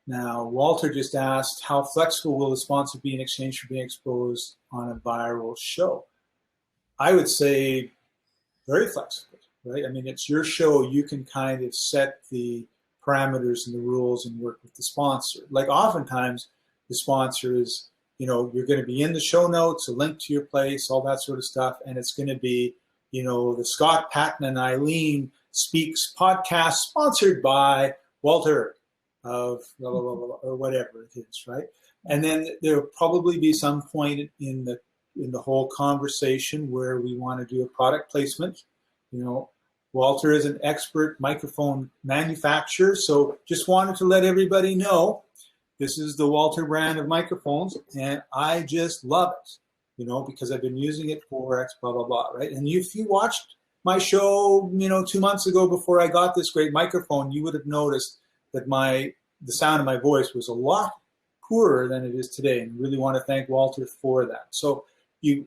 Now, Walter just asked, how flexible will the sponsor be in exchange for being exposed on a viral show? I would say very flexible, right? I mean, it's your show. You can kind of set the parameters and the rules and work with the sponsor. Like oftentimes the sponsor is, you're going to be in the show notes, a link to your place, all that sort of stuff. And it's going to be, the Scott, Patton, and Ileane Speaks podcast sponsored by Walter of blah, blah, blah, blah, or whatever it is, right? And then there'll probably be some point in the whole conversation where we want to do a product placement. Walter is an expert microphone manufacturer, so just wanted to let everybody know this is the Walter brand of microphones, and I just love it, because I've been using it for X, blah, blah, blah, right? And if you watched my show, 2 months ago before I got this great microphone, you would have noticed that the sound of my voice was a lot poorer than it is today, and really want to thank Walter for that. So to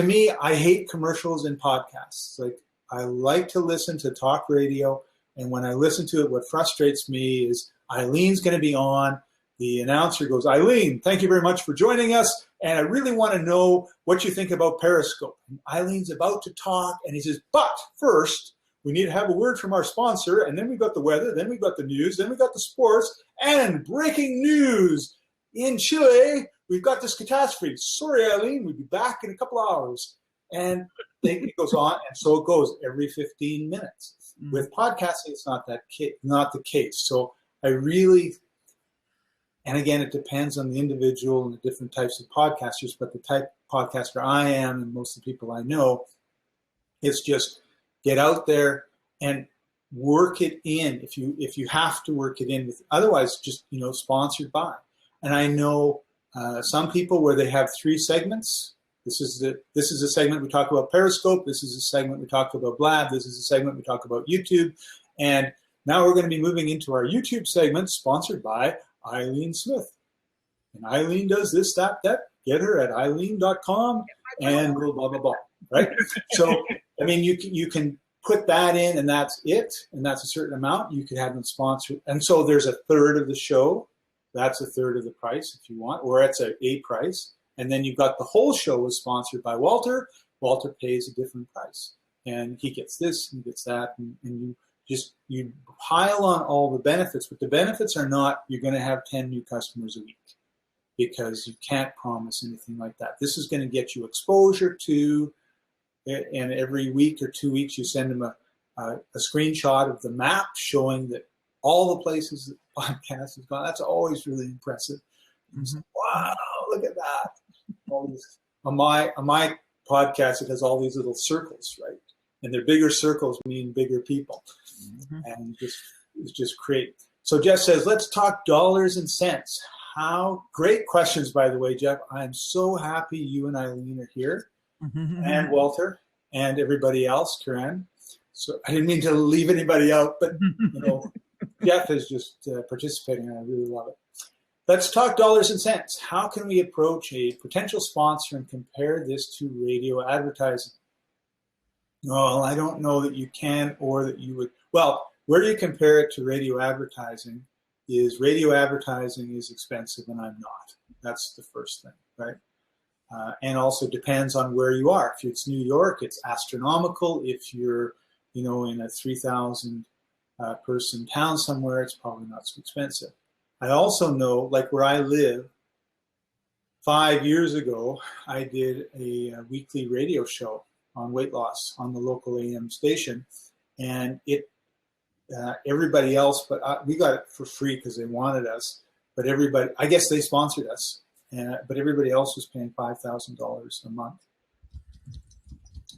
me, I hate commercials in podcasts. Like, I like to listen to talk radio, and when I listen to it, what frustrates me is Ileane's going to be on. The announcer goes, Ileane, thank you very much for joining us, and I really want to know what you think about Periscope. And Ileane's about to talk, and he says, but first, we need to have a word from our sponsor, and then we've got the weather, then we've got the news, then we've got the sports, and breaking news in Chile, we've got this catastrophe. Sorry, Ileane, we'll be back in a couple hours. And it goes on, and so it goes every 15 minutes. Mm-hmm. With podcasting, it's not the case. So I really, and again, it depends on the individual and the different types of podcasters, but the type of podcaster I am and most of the people I know, it's just get out there and work it in. If you have to work it in, otherwise just sponsored by. And I know some people where they have 3 segments. This is a segment we talk about Periscope. This is a segment we talk about Blab. This is a segment we talk about YouTube. And now we're going to be moving into our YouTube segment sponsored by Ileane Smith. And Ileane does this, that. Get her at Ileane.com and blah, blah, blah, blah, right? So, I mean, you can put that in and that's it. And that's a certain amount. You could have them sponsored. And so there's a third of the show. That's a third of the price if you want, or it's a price. And then you've got the whole show is sponsored by Walter. Walter pays a different price. And he gets this, and he gets that, and you pile on all the benefits. But the benefits are not you're going to have 10 new customers a week, because you can't promise anything like that. This is going to get you exposure to, and every week or 2 weeks you send them a screenshot of the map showing that all the places that the podcast has gone. That's always really impressive. Mm-hmm. Wow, look at that. All these, on my podcast, it has all these little circles, right? And their bigger circles mean bigger people. Mm-hmm. And it's just great. So Jeff says, let's talk dollars and cents. Great questions, by the way, Jeff. I'm so happy you and Ileane are here, mm-hmm. and Walter, and everybody else, Karen. So I didn't mean to leave anybody out, but Jeff is just participating, and I really love it. Let's talk dollars and cents. How can we approach a potential sponsor and compare this to radio advertising? Well, I don't know that you can or that you would. Well, where do you compare it to radio advertising is radio advertising is expensive and I'm not. That's the first thing, right? And also depends on where you are. If it's New York, it's astronomical. If you're, in a 3,000 person town somewhere, it's probably not so expensive. I also know, like where I live, 5 years ago, I did a weekly radio show on weight loss on the local AM station, and everybody else, but we got it for free because they wanted us. But everybody, I guess they sponsored us, but everybody else was paying $5,000 a month.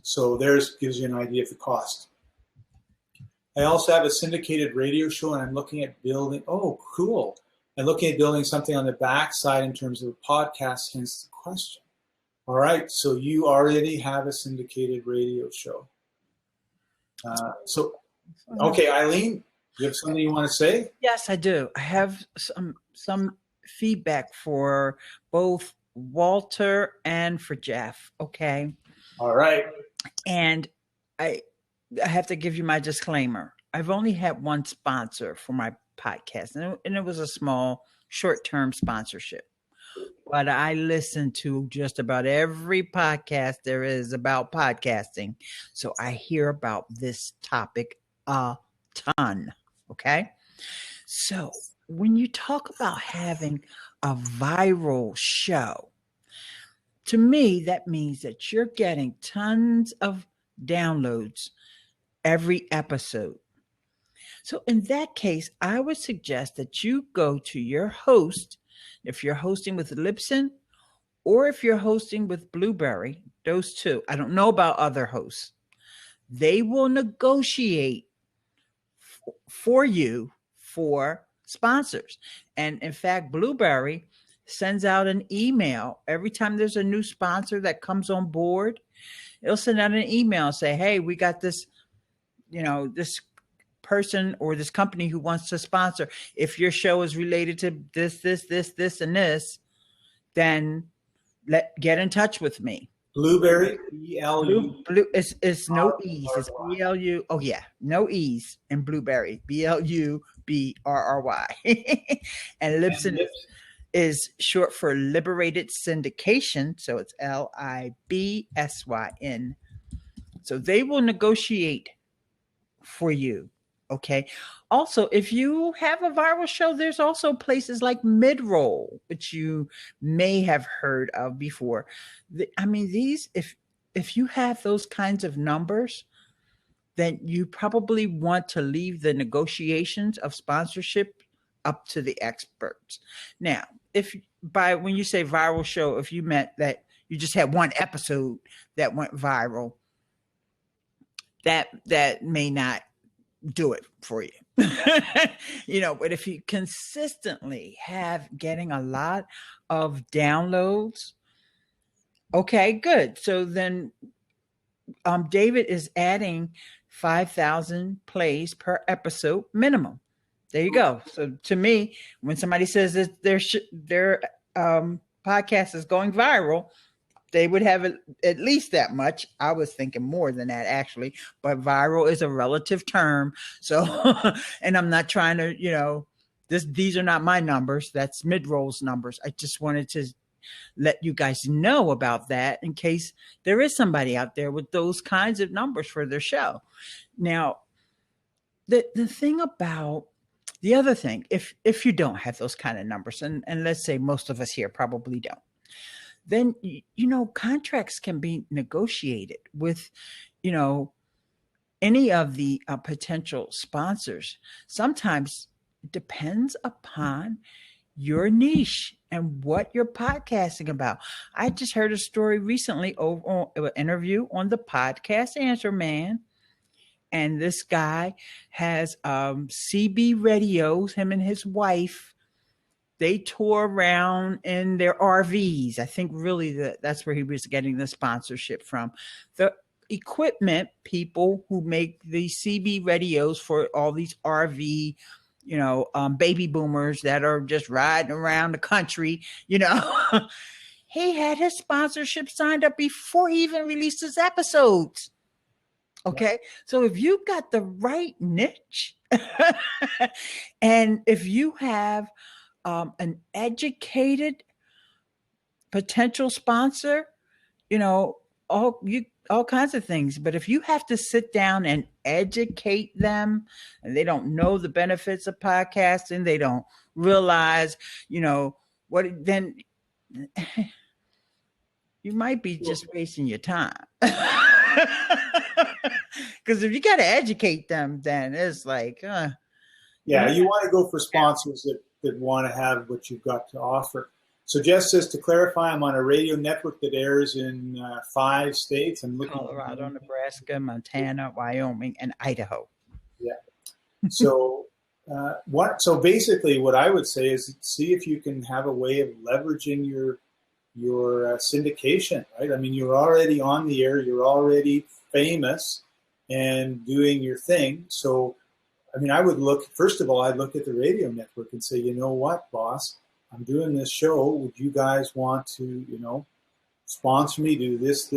So there's gives you an idea of the cost. I also have a syndicated radio show, and I'm looking at building. Oh, cool! I'm looking at building something on the backside in terms of a podcast. Hence the question. All right, so you already have a syndicated radio show. Okay, Ileane, you have something you want to say? Yes, I do. I have some feedback for both Walter and for Jeff. Okay. All right. And I have to give you my disclaimer. I've only had one sponsor for my podcast, and it was a small, short-term sponsorship. But I listen to just about every podcast there is about podcasting. So I hear about this topic a ton. Okay. So when you talk about having a viral show, to me, that means that you're getting tons of downloads every episode. So in that case, I would suggest that you go to your host. If you're hosting with Libsyn, or if you're hosting with Blueberry, those two, I don't know about other hosts, they will negotiate for you for sponsors. And in fact, Blueberry sends out an email every time there's a new sponsor that comes on board. It'll send out an email and say, hey, we got this, this person or this company who wants to sponsor. If your show is related to this, and this, then get in touch with me. Blueberry, B-L-U. It's no E's. It's B-L-U. Oh, yeah. No E's in Blueberry. B-L-U-B-R-R-Y. And Libsyn is short for Liberated Syndication. So it's L-I-B-S-Y-N. So they will negotiate for you. Okay. Also, if you have a viral show, there's also places like Midroll, which you may have heard of before. These, if you have those kinds of numbers, then you probably want to leave the negotiations of sponsorship up to the experts. Now, when you say viral show, if you meant that you just had one episode that went viral, that may not do it for you. But if you consistently getting a lot of downloads, okay, good. So then David is adding 5,000 plays per episode minimum. There you go. So to me, when somebody says that their podcast is going viral, they would have at least that much. I was thinking more than that, actually. But viral is a relative term. So, and I'm not trying to, these are not my numbers. That's Midroll's numbers. I just wanted to let you guys know about that in case there is somebody out there with those kinds of numbers for their show. Now, the other thing, if you don't have those kind of numbers, and let's say most of us here probably don't, then, contracts can be negotiated with, any of the potential sponsors. Sometimes it depends upon your niche and what you're podcasting about. I just heard a story recently over an interview on the podcast Answer Man. And this guy has CB radios, him and his wife. They tour around in their RVs. I think really that's where he was getting the sponsorship from. The equipment people who make the CB radios for all these RV, baby boomers that are just riding around the country, He had his sponsorship signed up before he even released his episodes. Okay. So if you've got the right niche and if you have an educated potential sponsor, all kinds of things. But if you have to sit down and educate them and they don't know the benefits of podcasting, they don't realize, then you might be just wasting your time. Because if you got to educate them, then it's like, yeah, you want to go for sponsors that want to have what you've got to offer. So Jess says, to clarify, I'm on a radio network that airs in 5 states. I'm looking Colorado, Nebraska, Montana, Wyoming, and Idaho. Yeah. So so basically what I would say is see if you can have a way of leveraging your syndication, right? I mean, you're already on the air, you're already famous and doing your thing. So, I mean, I'd look at the radio network and say, you know what, boss, I'm doing this show. Would you guys want to, sponsor me, do this?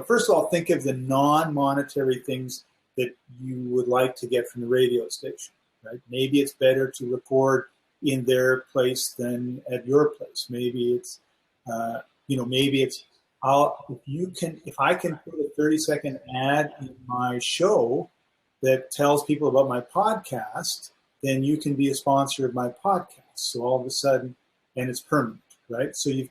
First of all, think of the non-monetary things that you would like to get from the radio station. right? Maybe it's better to record in their place than at your place. Maybe it's, maybe it's, if I can put a 30-second ad in my show that tells people about my podcast, then you can be a sponsor of my podcast. So all of a sudden, and it's permanent, right? So you've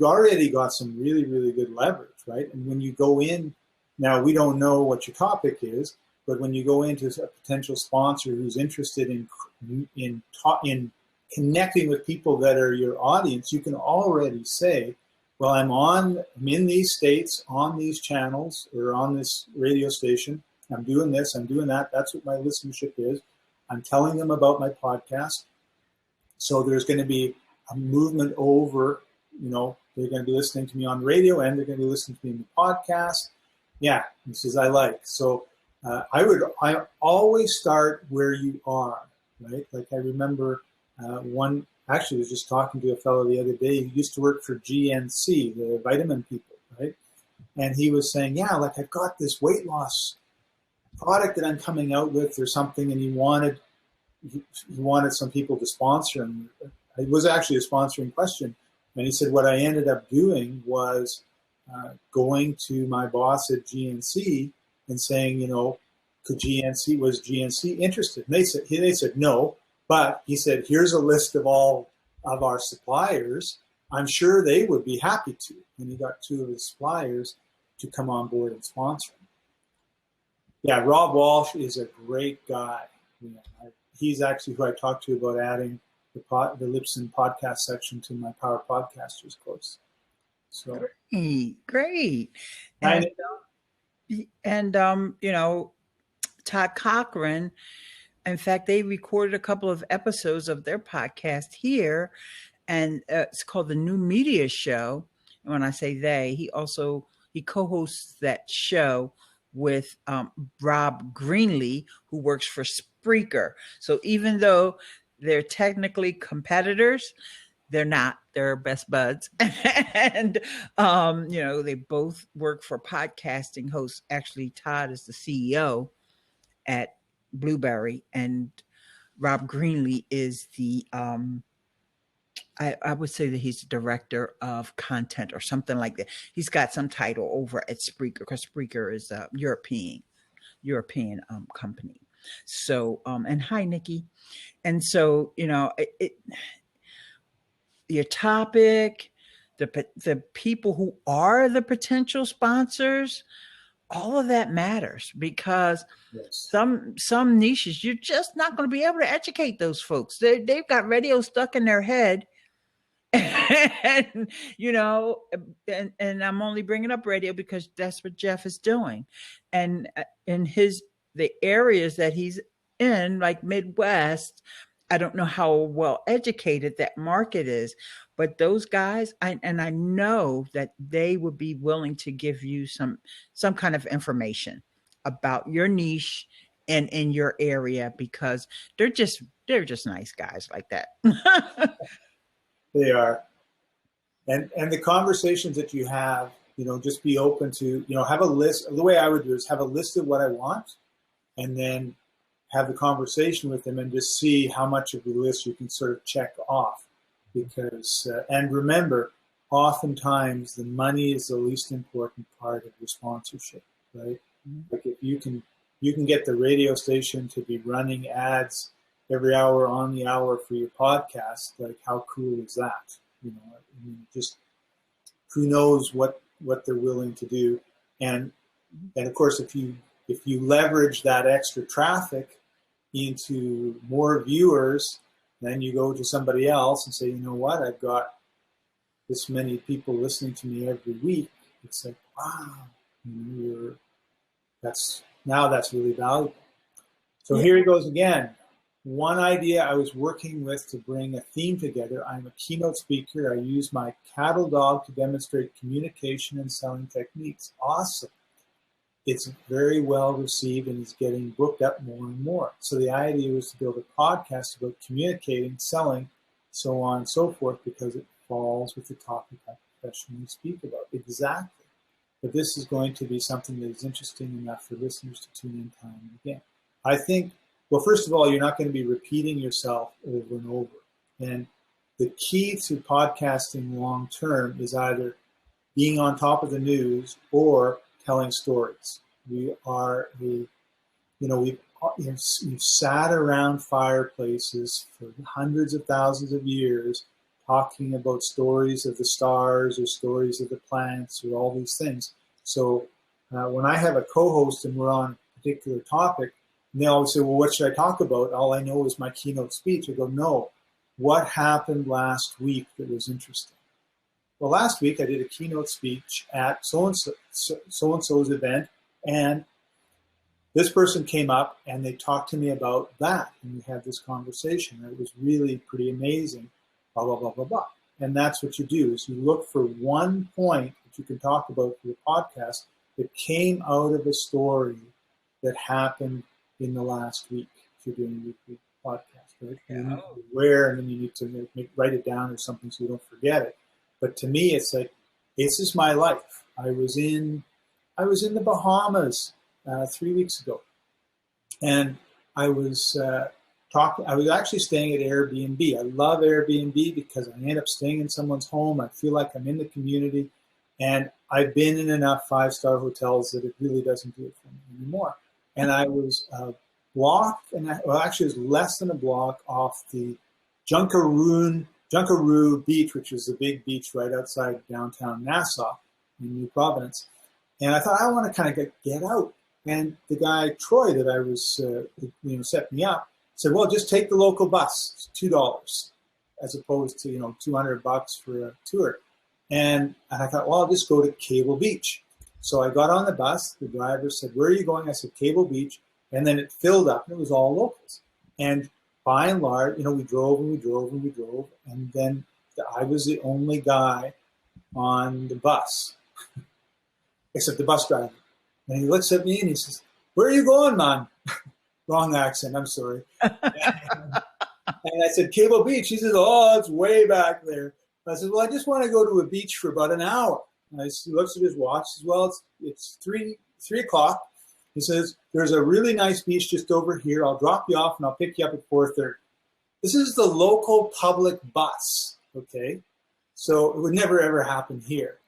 already got some really, really good leverage, right? And when you go in, now we don't know what your topic is, but when you go into a potential sponsor who's interested in connecting with people that are your audience, you can already say, well, I'm in these states, on these channels, or on this radio station. I'm doing this, I'm doing that. That's what my listenership is. I'm telling them about my podcast. So there's going to be a movement over, they're going to be listening to me on radio and they're going to be listening to me in the podcast. Yeah, this is I like. So I always start where you are, right? Like I remember actually I was just talking to a fellow the other day who used to work for GNC, the vitamin people, right? And he was saying, yeah, like I've got this weight loss product that I'm coming out with or something, and he wanted some people to sponsor him. It was actually a sponsoring question. And he said, what I ended up doing was going to my boss at GNC and saying, was GNC interested? And they said no, but he said, here's a list of all of our suppliers. I'm sure they would be happy to. And he got two of his suppliers to come on board and sponsor him. Yeah, Rob Walsh is a great guy. He's actually who I talked to about adding the Lipson podcast section to my Power Podcasters course. So great. And Todd Cochran, in fact, they recorded a couple of episodes of their podcast here, and it's called The New Media Show. And when I say they, he co-hosts that show with Rob Greenlee, who works for Spreaker. So even though they're technically competitors, they're not. They're best buds. And, they both work for podcasting hosts. Actually, Todd is the CEO at Blueberry, and Rob Greenlee is the I would say that he's the director of content or something like that. He's got some title over at Spreaker, because Spreaker is a European company. So, and hi, Nikki. And so, your topic, the people who are the potential sponsors, all of that matters, because some niches, you're just not going to be able to educate those folks. They've got radio stuck in their head. And and I'm only bringing up radio because that's what Jeff is doing. And in the areas that he's in, like Midwest, I don't know how well educated that market is, but those guys, I know that they would be willing to give you some kind of information about your niche and in your area, because they're just nice guys like that. They are. And the conversations that you have, just be open to, have a list. The way I would do is have a list of what I want, and then have the conversation with them and just see how much of the list you can sort of check off. Because, and remember, oftentimes the money is the least important part of your sponsorship, right? Mm-hmm. Like if you can get the radio station to be running ads every hour on the hour for your podcast, like how cool is that? Just who knows what they're willing to do. And of course, if you leverage that extra traffic into more viewers, then you go to somebody else and say, you know what, I've got this many people listening to me every week. It's like, wow, that's really valuable. So here he goes again. One idea I was working with to bring a theme together. I'm a keynote speaker. I use my cattle dog to demonstrate communication and selling techniques. Awesome. It's very well received and is getting booked up more and more. So the idea was to build a podcast about communicating, selling, so on and so forth, because it falls with the topic I professionally speak about. Exactly. But this is going to be something that is interesting enough for listeners to tune in time and again. I think Well, first of all, you're not going to be repeating yourself over and over. And the key to podcasting long term is either being on top of the news or telling stories. We are we've sat around fireplaces for hundreds of thousands of years talking about stories of the stars or stories of the planets or all these things. So when I have a co-host and we're on a particular topic, and they always say, well, what should I talk about? All I know is my keynote speech. I go, no, what happened last week that was interesting? Well, last week I did a keynote speech at so-and-so's event, and this person came up and they talked to me about that, and we had this conversation. It was really pretty amazing, blah, blah, blah, blah, blah. And that's what you do, is you look for one point that you can talk about for your podcast that came out of a story that happened in the last week, if you're doing a weekly podcast, right? You need to be aware, and then you need to write it down or something so you don't forget it. But to me, it's like, this is my life. I was in the Bahamas 3 weeks ago, and I was actually staying at Airbnb. I love Airbnb because I end up staying in someone's home. I feel like I'm in the community, and I've been in enough 5-star hotels that it really doesn't do it for me anymore. And I was a block, actually it was less than a block off the Junkaroo Beach, which is the big beach right outside downtown Nassau in New Providence. And I thought, I want to kind of get out. And the guy, Troy, that I was, set me up, said, well, just take the local bus. It's $2 as opposed to, $200 for a tour. And I thought, well, I'll just go to Cable Beach. So I got on the bus. The driver said, where are you going? I said, Cable Beach. And then it filled up, and it was all locals. And by and large, we drove and we drove and we drove. And then I was the only guy on the bus, except the bus driver. And he looks at me and he says, where are you going, man? Wrong accent, I'm sorry. And I said, Cable Beach. He says, oh, it's way back there. I said, well, I just want to go to a beach for about an hour. And he looks at his watch. He says, well, it's 3 o'clock. He says, there's a really nice beach just over here. I'll drop you off and I'll pick you up at 4:30. This is the local public bus, okay? So it would never, ever happen here.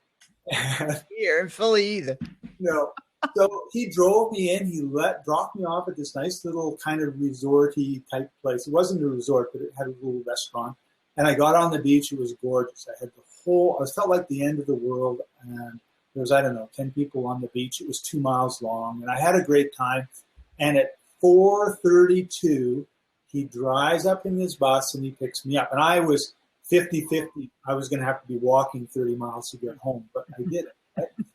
Here in Philly either. No. So he drove me in. He dropped me off at this nice little kind of resort-y type place. It wasn't a resort, but it had a little restaurant. And I got on the beach. It was gorgeous. I felt like the end of the world. And there was, 10 people on the beach. It was 2 miles long. And I had a great time. And at 4:32, he drives up in his bus and he picks me up. And I was 50-50. I was going to have to be walking 30 miles to get home, but I did it. Right?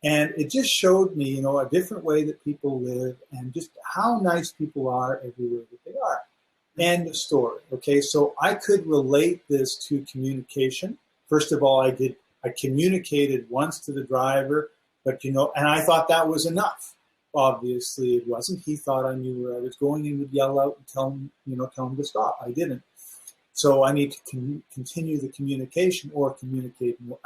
And it just showed me, a different way that people live and just how nice people are everywhere that they are. End of story. Okay, so I could relate this to communication. First of all, I communicated once to the driver, but and I thought that was enough. Obviously, it wasn't. He thought I knew where I was going and would yell out and tell him to stop. I didn't. So I need to continue the communication or communicate more.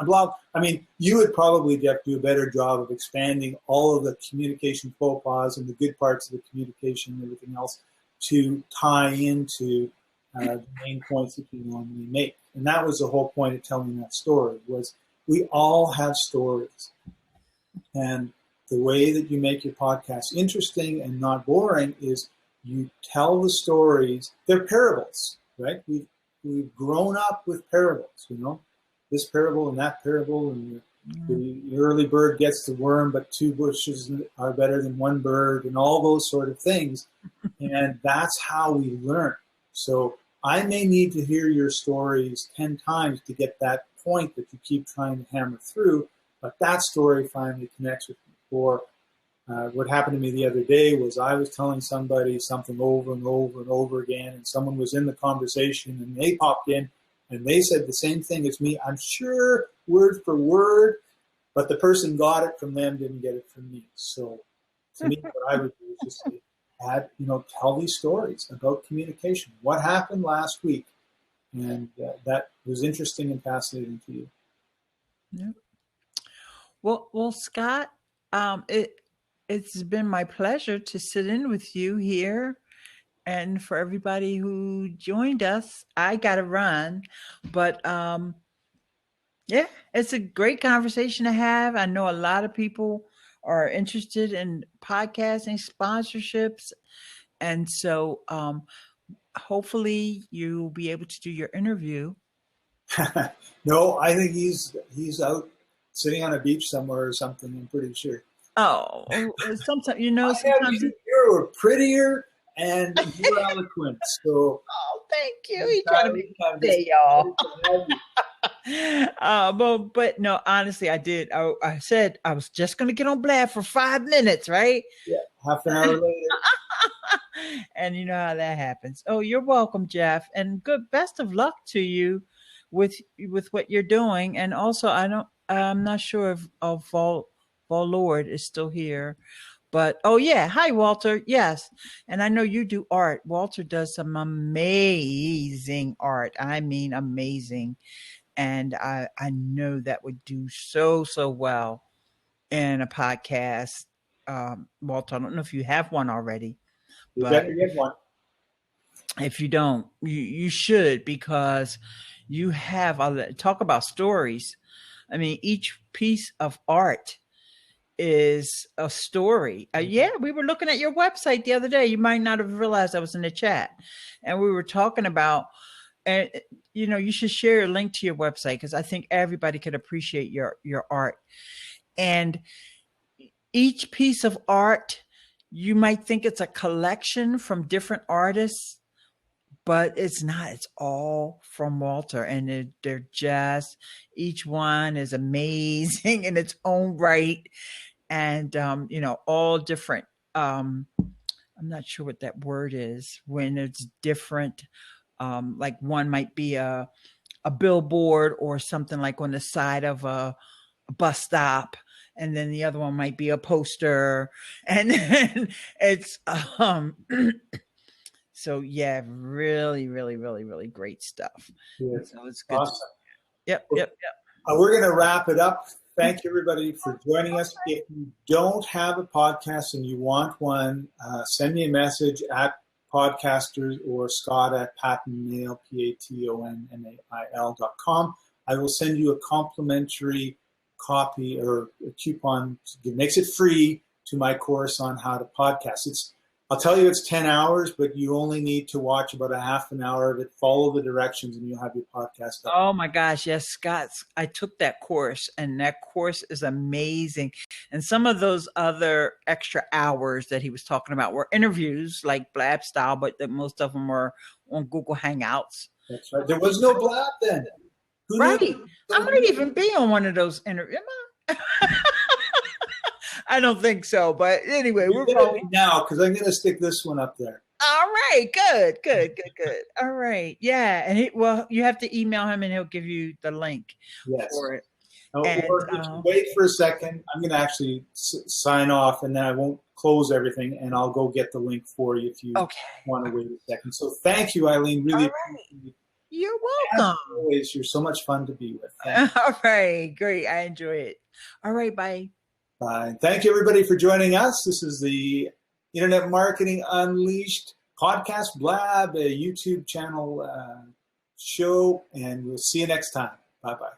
You would probably, Jeff, do a better job of expanding all of the communication faux pas and the good parts of the communication and everything else to tie into the main points that you normally make. And that was the whole point of telling that story, was we all have stories. And the way that you make your podcast interesting and not boring is you tell the stories. They're parables, right? We've grown up with parables, this parable and that parable, and the early bird gets the worm, but 2 bushes are better than 1 bird, and all those sort of things. And that's how we learn. So I may need to hear your stories 10 times to get that point that you keep trying to hammer through, but that story finally connects with me. Or what happened to me the other day was I was telling somebody something over and over and over again, and someone was in the conversation, and they popped in, and they said the same thing as me. I'm sure word for word, but the person got it from them, didn't get it from me. So to me, what I would do is just tell these stories about communication. What happened last week? And that was interesting and fascinating to you. Yeah. Well, Scott, it's been my pleasure to sit in with you here And for everybody who joined us, I got to run, but yeah, it's a great conversation to have. I know a lot of people are interested in podcasting sponsorships, and so hopefully you'll be able to do your interview. No, I think he's out sitting on a beach somewhere or something. I'm pretty sure. Oh, sometimes You're prettier and more eloquent. So, oh, thank you. He trying to make me say, y'all. But no, honestly, I did. I said I was just going to get on Blab for 5 minutes, right? Yeah, half an hour later. And you know how that happens. Oh, you're welcome, Jeff, and best of luck to you with what you're doing. And also, I'm not sure if Lord is still here. But oh yeah, hi Walter. Yes, and I know you do art. Walter does some amazing art. I mean, amazing, and I know that would do so well in a podcast. Walter, I don't know if you have one already. You better get one. If you don't, you should, because you have talk about stories. I mean, each piece of art is a story. Yeah, we were looking at your website the other day. You might not have realized I was in the chat, and we were talking about, and you should share a link to your website, because I think everybody could appreciate your art. And each piece of art, you might think it's a collection from different artists, but it's not. It's all from Walter, and they're just, each one is amazing in its own right. And, all different. I'm not sure what that word is when it's different. Like one might be a billboard or something like on the side of a bus stop. And then the other one might be a poster. And then it's, so yeah, really, really, really, really great stuff. Yeah. So it's good. Awesome. Yep. We're going to wrap it up. Thank you, everybody, for joining us. If you don't have a podcast and you want one, send me a message at podcasters or Scott at pattonmail, PATONMAIL.com. I will send you a complimentary copy or a coupon. It makes it free to my course on how to podcast. I'll tell you it's 10 hours, but you only need to watch about a half an hour of it, follow the directions, and you'll have your podcast up. Oh my gosh, yes, Scott. I took that course, and that course is amazing. And some of those other extra hours that he was talking about were interviews, like Blab style, but most of them were on Google Hangouts. That's right. There was no Blab then. Who right. Knew? I might even be on one of those interviews. I don't think so, but anyway, we're going now, because I'm going to stick this one up there. All right, good. All right, yeah, and you have to email him, and he'll give you the link for it. Wait for a second. I'm going to actually sign off, and then I won't close everything, and I'll go get the link for you if you want to wait a second. So thank you, Ileane. Really appreciate it. You're welcome. As always, you're so much fun to be with. All right, great. I enjoy it. All right, bye. Bye. Thank you, everybody, for joining us. This is the Internet Marketing Unleashed podcast, Blab, a YouTube channel show, and we'll see you next time. Bye-bye.